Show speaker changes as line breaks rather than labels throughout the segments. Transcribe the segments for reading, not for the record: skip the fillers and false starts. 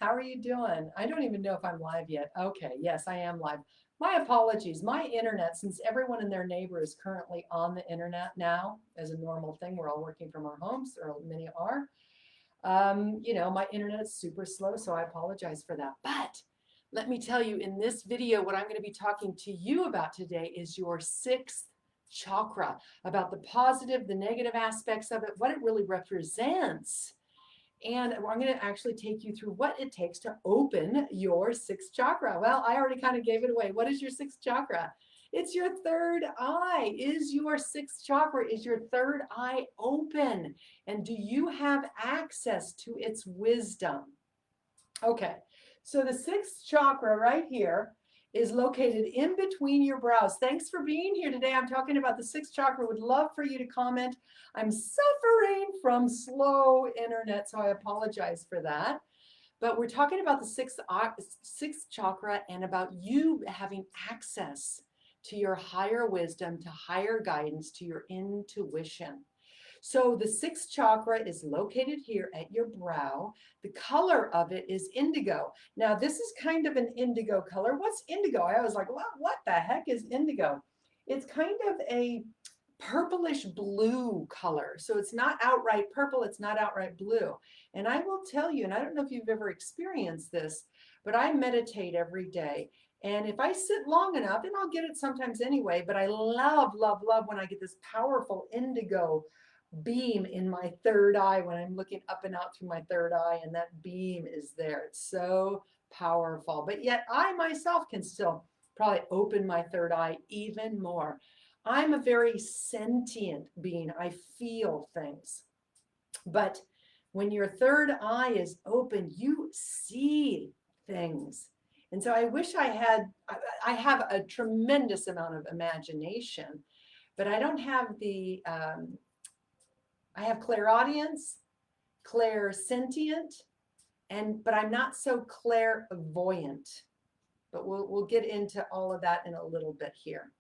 How are you doing? I don't even know if I'm live yet. Okay, yes, I am live. My apologies. My internet, since everyone and their neighbor is currently on the internet now as a normal thing, we're all working from our homes, or many are. My internet is super slow, so I apologize for that. But let me tell you, in this video, what I'm going to be talking to you about today is your sixth chakra, about the positive, the negative aspects of it, what it really represents. And I'm going to actually take you through what it takes to open your sixth chakra. Well, I already kind of gave it away. What is your sixth chakra? It's your third eye. Is your sixth chakra, is your third eye open? And do you have access to its wisdom? Okay, so the sixth chakra right here is located in between your brows. Thanks for being here today. I'm talking about the sixth chakra. Would love for you to comment. I'm suffering from internet, so I apologize for that. But we're talking about the sixth chakra and about you having access to your higher wisdom, to higher guidance, to your intuition. So the sixth chakra is located here at your brow. The color of it is indigo. Now this is kind of an indigo color. What's indigo? I was like, well, what the heck is indigo? It's kind of a purplish blue color. So it's not outright purple, it's not outright blue. And I will tell you, and I don't know if you've ever experienced this, but I meditate every day. And if I sit long enough, and I'll get it sometimes anyway, but I love, love, love when I get this powerful indigo beam in my third eye when I'm looking up and out through my third eye, and that beam is there. It's so powerful. But yet I myself can still probably open my third eye even more. I'm a very sentient being. I feel things. But when your third eye is open, you see things. And so I wish I have a tremendous amount of imagination, but I don't have I have clairaudience, clairsentient, but I'm not so clairvoyant. But we'll get into all of that in a little bit here.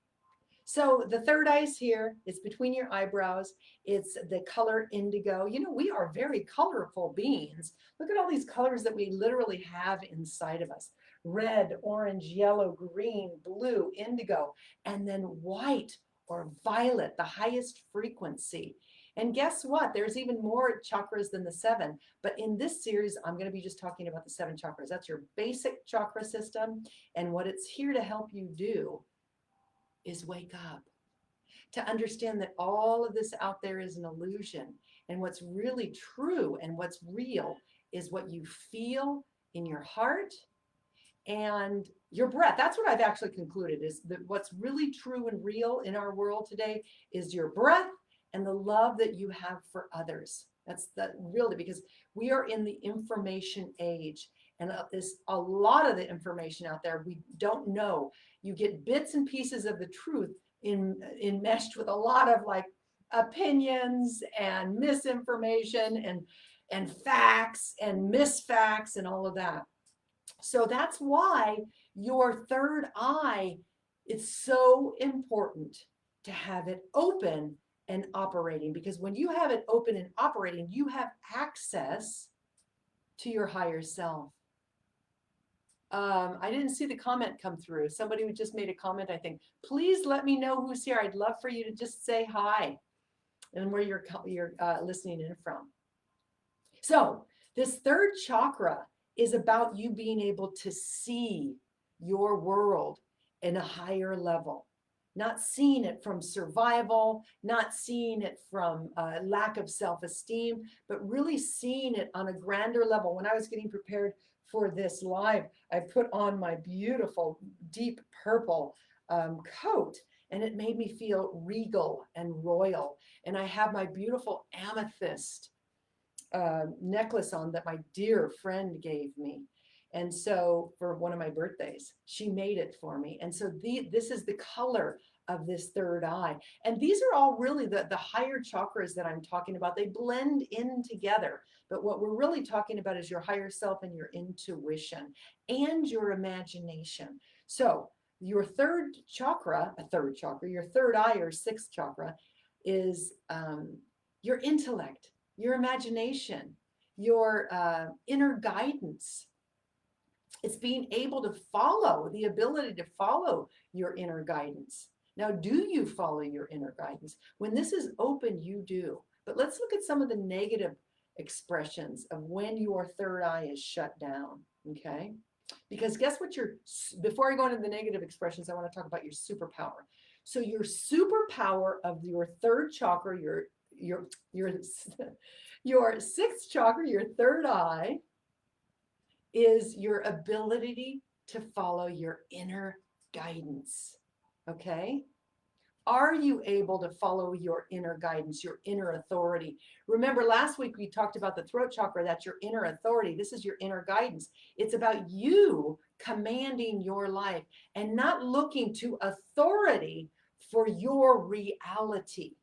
So the third eye's here. It's between your eyebrows. It's the color indigo. You know, we are very colorful beings. Look at all these colors that we literally have inside of us. Red, orange, yellow, green, blue, indigo, and then white or violet, the highest frequency. And guess what? There's even more chakras than the seven. But in this series, I'm going to be just talking about the seven chakras. That's your basic chakra system. And what it's here to help you do is wake up, to understand that all of this out there is an illusion. And what's really true and what's real is what you feel in your heart and your breath. That's what I've actually concluded, is that what's really true and real in our world today is your breath and the love that you have for others. That's the really, because we are in the information age, and there's a lot of the information out there we don't know. You get bits and pieces of the truth enmeshed with a lot of like opinions and misinformation and facts and misfacts and all of that. So that's why your third eye, it's so important to have it open and operating, because when you have it open and operating, you have access to your higher self. I didn't see the comment come through. Somebody who just made a comment, I think. Please let me know who's here. I'd love for you to just say hi and where you're listening in from. So this third chakra is about you being able to see your world in a higher level. Not seeing it from survival, not seeing it from lack of self-esteem, but really seeing it on a grander level. When I was getting prepared for this live, I put on my beautiful deep purple coat, and it made me feel regal and royal. And I have my beautiful amethyst necklace on that my dear friend gave me. And so for one of my birthdays, she made it for me. And so this is the color of this third eye. And these are all really the higher chakras that I'm talking about. They blend in together. But what we're really talking about is your higher self and your intuition and your imagination. So your third chakra, your third eye or sixth chakra is your intellect, your imagination, your inner guidance. It's being able to follow, the ability to follow your inner guidance. Now, do you follow your inner guidance? When this is open, you do. But let's look at some of the negative expressions of when your third eye is shut down, okay? Because guess what before I go into the negative expressions, I want to talk about your superpower. So your superpower of your third chakra, your your sixth chakra, your third eye, is your ability to follow your inner guidance. Okay? Are you able to follow your inner guidance, your inner authority? Remember, last week we talked about the throat chakra. That's your inner authority. This is your inner guidance. It's about you commanding your life and not looking to authority for your reality.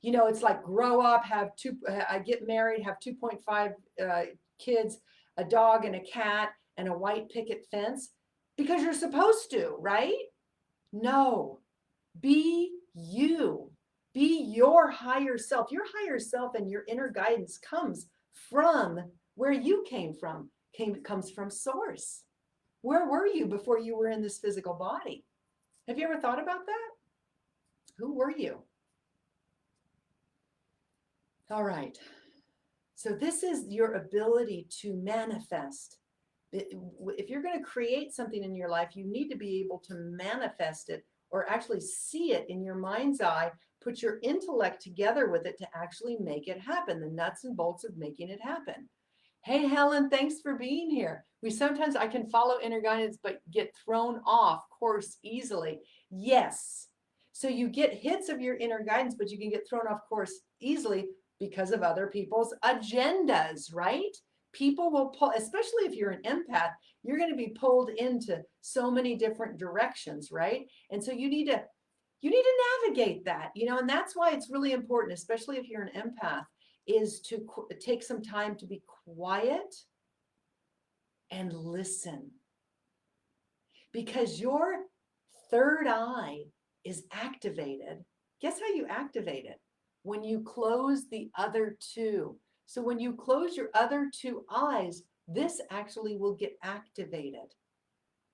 You know, it's like grow up, I get married, have 2.5 kids, a dog and a cat, and a white picket fence because you're supposed to, right? No. Be you. Be your higher self. Your higher self and your inner guidance comes from where you came from. Comes from source. Where were you before you were in this physical body? Have you ever thought about that? Who were you? All right. So this is your ability to manifest. If you're going to create something in your life, you need to be able to manifest it, or actually see it in your mind's eye, put your intellect together with it to actually make it happen, the nuts and bolts of making it happen. Hey, Helen, thanks for being here. I can follow inner guidance, but get thrown off course easily. Yes. So you get hits of your inner guidance, but you can get thrown off course easily because of other people's agendas, right? People will pull, especially if you're an empath, you're going to be pulled into so many different directions, right? And so you need to navigate that, and that's why it's really important, especially if you're an empath, is to take some time to be quiet and listen. Because your third eye is activated. Guess how you activate it? When you close the other two. So when you close your other two eyes, this actually will get activated.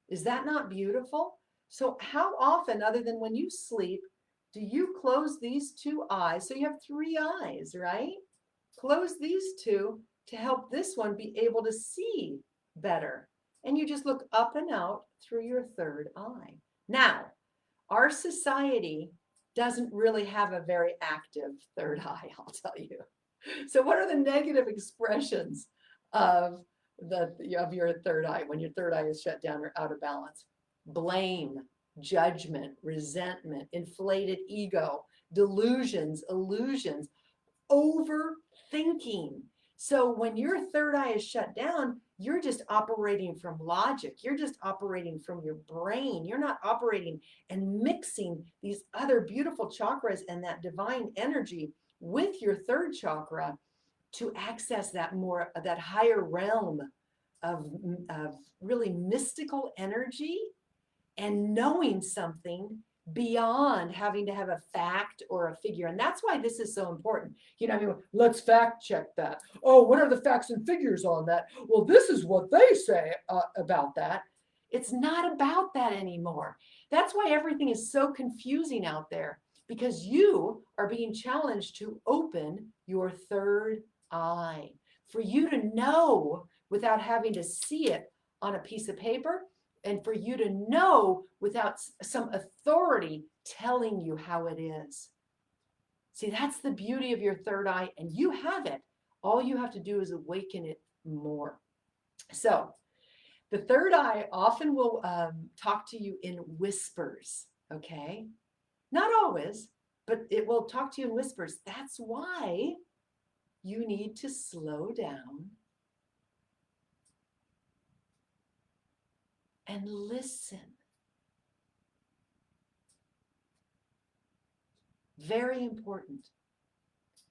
Is that not beautiful? So how often, other than when you sleep, do you close these two eyes? So you have three eyes, right? Close these two to help this one be able to see better. And you just look up and out through your third eye. Now, our society doesn't really have a very active third eye, I'll tell you. So what are the negative expressions of your third eye when your third eye is shut down or out of balance? Blame, judgment, resentment, inflated ego, delusions, illusions, overthinking. So when your third eye is shut down, you're just operating from logic. You're just operating from your brain. You're not operating and mixing these other beautiful chakras and that divine energy with your third chakra to access that higher realm of really mystical energy and knowing something beyond having to have a fact or a figure. And that's why this is so important. Let's fact check that. Oh, what are the facts and figures on that? Well, this is what they say about that. It's not about that anymore. That's why everything is so confusing out there, because you are being challenged to open your third eye for you to know without having to see it on a piece of paper, and for you to know without some authority telling you how it is. See, that's the beauty of your third eye, and you have it. All you have to do is awaken it more. So the third eye often will talk to you in whispers, okay? Not always, but it will talk to you in whispers. That's why you need to slow down and listen. Very important.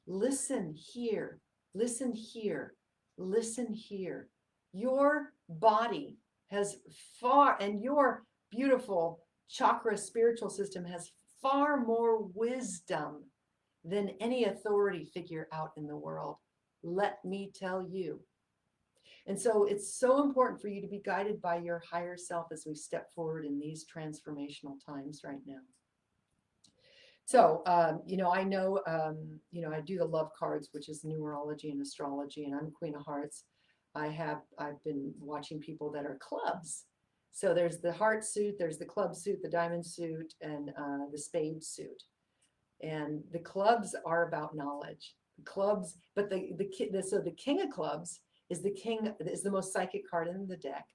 Listen here, listen here, listen here. Your body has and your beautiful chakra spiritual system has far more wisdom than any authority figure out in the world. Let me tell you. And so it's so important for you to be guided by your higher self as we step forward in these transformational times right now. So, I know, I do the love cards, which is numerology and astrology, and I'm Queen of Hearts. I've been watching people that are clubs. So there's the heart suit, there's the club suit, the diamond suit, and the spade suit. And the clubs are about knowledge. The clubs, but so the king of clubs is the most psychic card in the deck.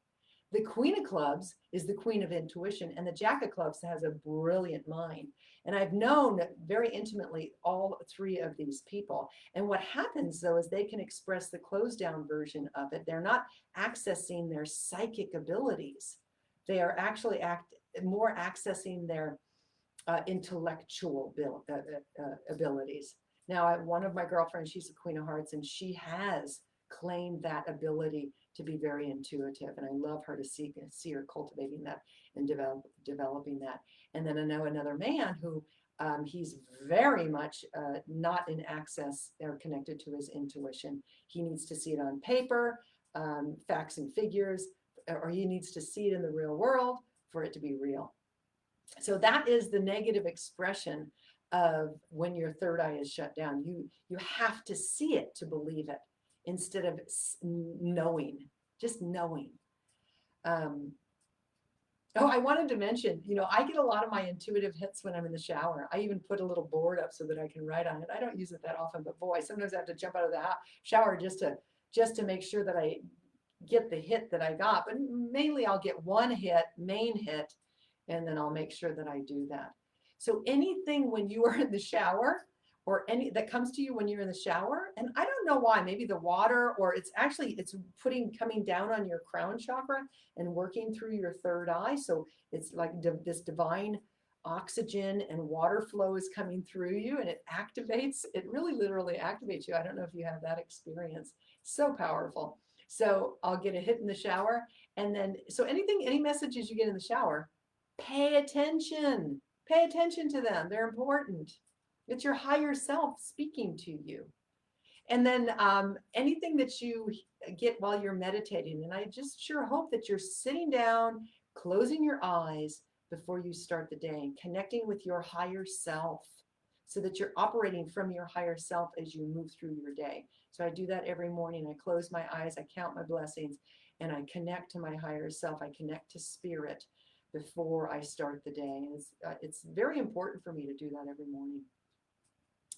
The queen of clubs is the queen of intuition, and the jack of clubs has a brilliant mind. And I've known very intimately all three of these people. And what happens though is they can express the closed down version of it. They're not accessing their psychic abilities. They are actually more accessing their intellectual abilities. Now, one of my girlfriends, she's a Queen of Hearts, and she has claimed that ability to be very intuitive, and I love her to see her cultivating that and developing that. And then I know another man who he's very much not in access or connected to his intuition. He needs to see it on paper, facts and figures, or he needs to see it in the real world for it to be real. So that is the negative expression of when your third eye is shut down. You have to see it to believe it instead of knowing, just knowing. I wanted to mention, I get a lot of my intuitive hits when I'm in the shower. I even put a little board up so that I can write on it. I don't use it that often, but boy, sometimes I have to jump out of the shower just to make sure that I get the hit that I got. But mainly I'll get one main hit, and then I'll make sure that I do that. So anything when you are in the shower, or any that comes to you when you're in the shower, and I don't know why, maybe the water, or it's coming down on your crown chakra and working through your third eye. So it's like this divine oxygen and water flow is coming through you, and it really literally activates you. I don't know if you have that experience. So powerful. So I'll get a hit in the shower, and then, so any messages you get in the shower, pay attention to them. They're important. It's your higher self speaking to you. And then anything that you get while you're meditating, and I just sure hope that you're sitting down, closing your eyes before you start the day, connecting with your higher self, so that you're operating from your higher self as you move through your day. So I do that every morning. I close my eyes, I count my blessings, and I connect to my higher self. I connect to spirit before I start the day. And it's very important for me to do that every morning.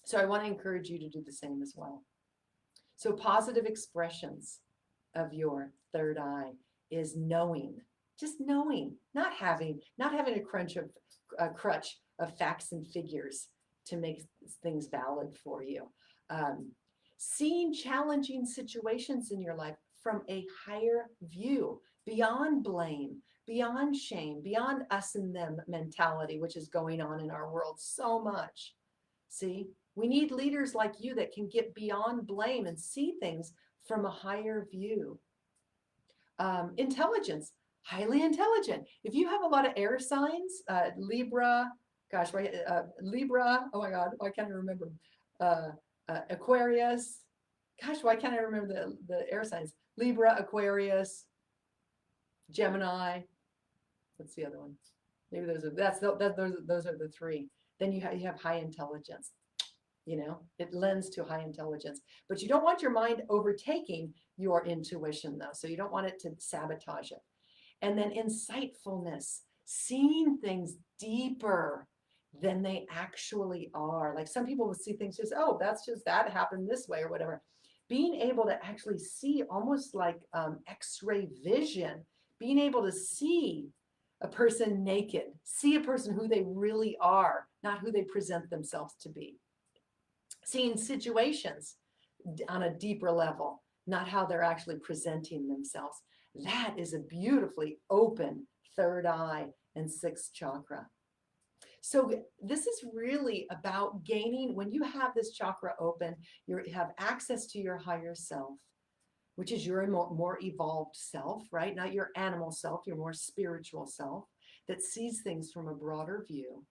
So I want to encourage you to do the same as well. So positive expressions of your third eye is knowing, just knowing, not having a crutch of facts and figures to make things valid for you. Seeing challenging situations in your life from a higher view, beyond blame, beyond shame, beyond us and them mentality, which is going on in our world so much. See, we need leaders like you that can get beyond blame and see things from a higher view. Intelligence, highly intelligent. If you have a lot of air signs, Libra, Libra, oh my God, why can't I remember? Aquarius, gosh, why can't I remember the air signs? Libra, Aquarius, Gemini. What's the other one? Maybe those are the three. Then you have high intelligence. It lends to high intelligence, but you don't want your mind overtaking your intuition though. So you don't want it to sabotage it. And then insightfulness, seeing things deeper than they actually are. Like some people will see things just, oh, that happened this way or whatever. Being able to actually see almost like X-ray vision, being able to see a person naked, see a person who they really are, not who they present themselves to be. Seeing situations on a deeper level, not how they're actually presenting themselves. That is a beautifully open third eye and sixth chakra. So this is really about gaining, when you have this chakra open, you have access to your higher self, which is your more evolved self, right? Not your animal self, your more spiritual self that sees things from a broader view.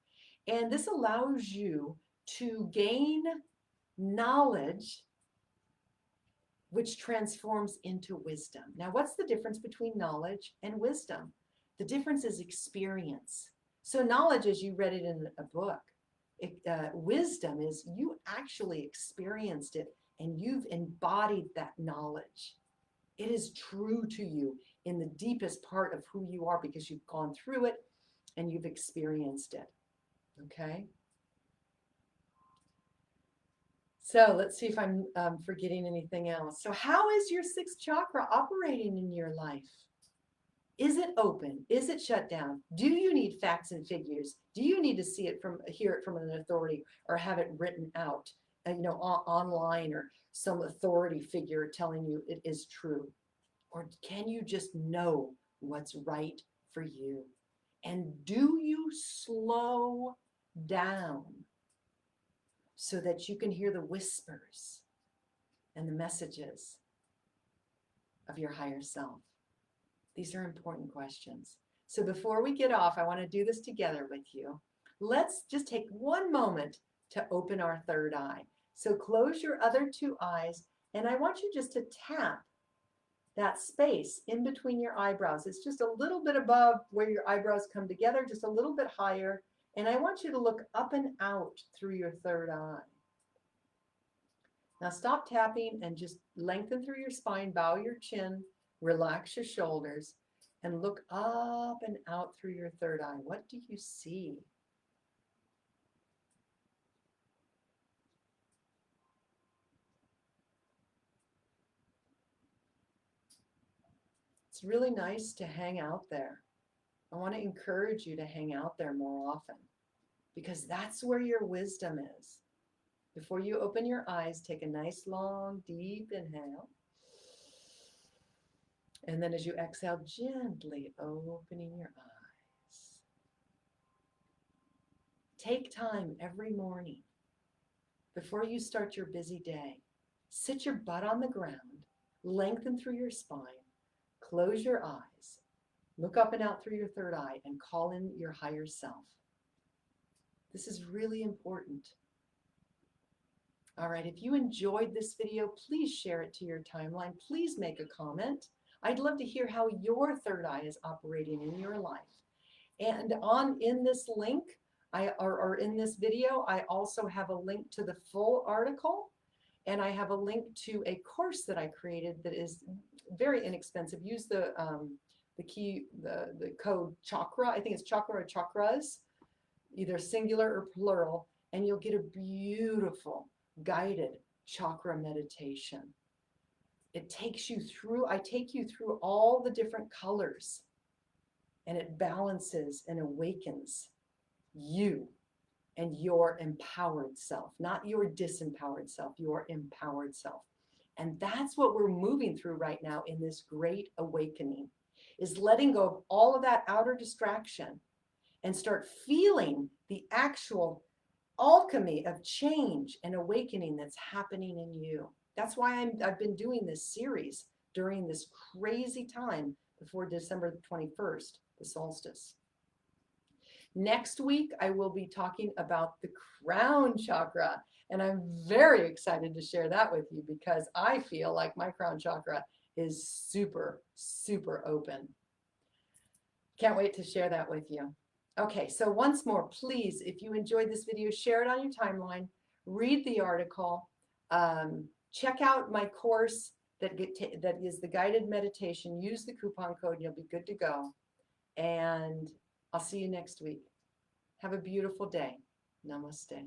And this allows you to gain knowledge which transforms into wisdom. Now, what's the difference between knowledge and wisdom? The difference is experience. So knowledge is you read it in a book. Wisdom is you actually experienced it and you've embodied that knowledge. It is true to you in the deepest part of who you are because you've gone through it and you've experienced it. Okay? So let's see if I'm forgetting anything else. So how is your sixth chakra operating in your life? Is it open? Is it shut down? Do you need facts and figures? Do you need to hear it from an authority or have it written out, online, or some authority figure telling you it is true? Or can you just know what's right for you? And do you slow down so that you can hear the whispers and the messages of your higher self? These are important questions. So before we get off, I want to do this together with you. Let's just take one moment to open our third eye. So close your other two eyes, and I want you just to tap that space in between your eyebrows. It's just a little bit above where your eyebrows come together, just a little bit higher. And I want you to look up and out through your third eye. Now stop tapping and just lengthen through your spine, bow your chin, relax your shoulders, and look up and out through your third eye. What do you see? It's really nice to hang out there. I want to encourage you to hang out there more often because that's where your wisdom is. Before you open your eyes, take a nice, long, deep inhale. And then as you exhale, gently opening your eyes. Take time every morning before you start your busy day. Sit your butt on the ground, lengthen through your spine, close your eyes, look up and out through your third eye, and call in your higher self. This is really important. All right, if you enjoyed this video, please share it to your timeline. Please make a comment. I'd love to hear how your third eye is operating in your life. And in this link, or in this video, I also have a link to the full article, and I have a link to a course that I created that is very inexpensive. Use the code Chakra. I think it's Chakra or Chakras, either singular or plural, and you'll get a beautiful guided chakra meditation. It takes you through, I take you through all the different colors, and it balances and awakens you and your empowered self, not your disempowered self, your empowered self. And that's what we're moving through right now in this great awakening, is letting go of all of that outer distraction and start feeling the actual alchemy of change and awakening that's happening in you. That's why I've been doing this series during this crazy time before December the 21st, the solstice. Next week, I will be talking about the crown chakra, and I'm very excited to share that with you because I feel like my crown chakra is super, super open. Can't wait to share that with you. Okay, so once more, please, if you enjoyed this video, share it on your timeline, read the article, check out my course that is the guided meditation. Use the coupon code and you'll be good to go. And I'll see you next week. Have a beautiful day. Namaste.